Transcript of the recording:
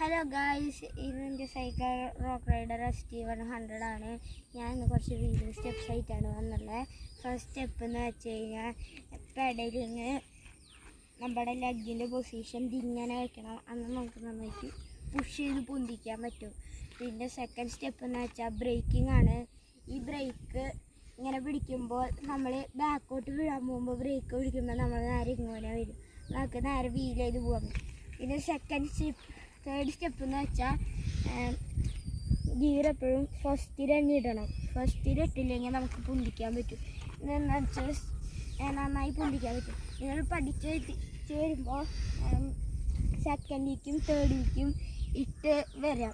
Hello guys, ഇതെൻ്റെ cycle rock rider ST100 ആണ്. ഞാൻ ഇന്ന് കുറച്ച് വീഡിയോ സ്റ്റെപ്സ് ആയിട്ടാണ് വന്നുള്ളത്. ഫസ്റ്റ് സ്റ്റെപ്പ് എന്ന് വെച്ച് കഴിഞ്ഞാൽ പെഡലിങ് നമ്മുടെ ലെഗിൻ്റെ പൊസിഷൻ ഇങ്ങനെ വെക്കണം. അന്ന് നമുക്ക് നന്നായിട്ട് പുഷ് ചെയ്ത് പൊന്തിക്കാൻ പറ്റും. പിന്നെ സെക്കൻഡ് സ്റ്റെപ്പ് എന്ന് വെച്ചാൽ ബ്രേക്കിംഗ് ആണ്. ഈ ബ്രേക്ക് ഇങ്ങനെ പിടിക്കുമ്പോൾ നമ്മൾ ബാക്കോട്ട് വീഴാൻ പോകുമ്പോൾ ബ്രേക്ക് പിടിക്കുമ്പോൾ നമ്മൾ നേരെ ഇങ്ങനെ വരും, നമുക്ക് നേരെ വീൽ ചെയ്ത് പോകാൻ പറ്റും. പിന്നെ തേർഡ് സ്റ്റെപ്പ് എന്ന് വെച്ചാൽ ഗിയർ എപ്പോഴും ഫസ്റ്റിൽ തന്നെ ഇടണം. ഫസ്റ്റിൽ ഇട്ടില്ലെങ്കിൽ നമുക്ക് പൊന്തിക്കാൻ പറ്റും. ഇതെന്ന് വെച്ചാൽ നന്നായി പൊന്തിക്കാൻ പറ്റും. നിങ്ങൾ പഠിച്ച് വരുമ്പോൾ സെക്കൻഡിലേക്കും തേർഡിലേക്കും ഇട്ട് വരാം.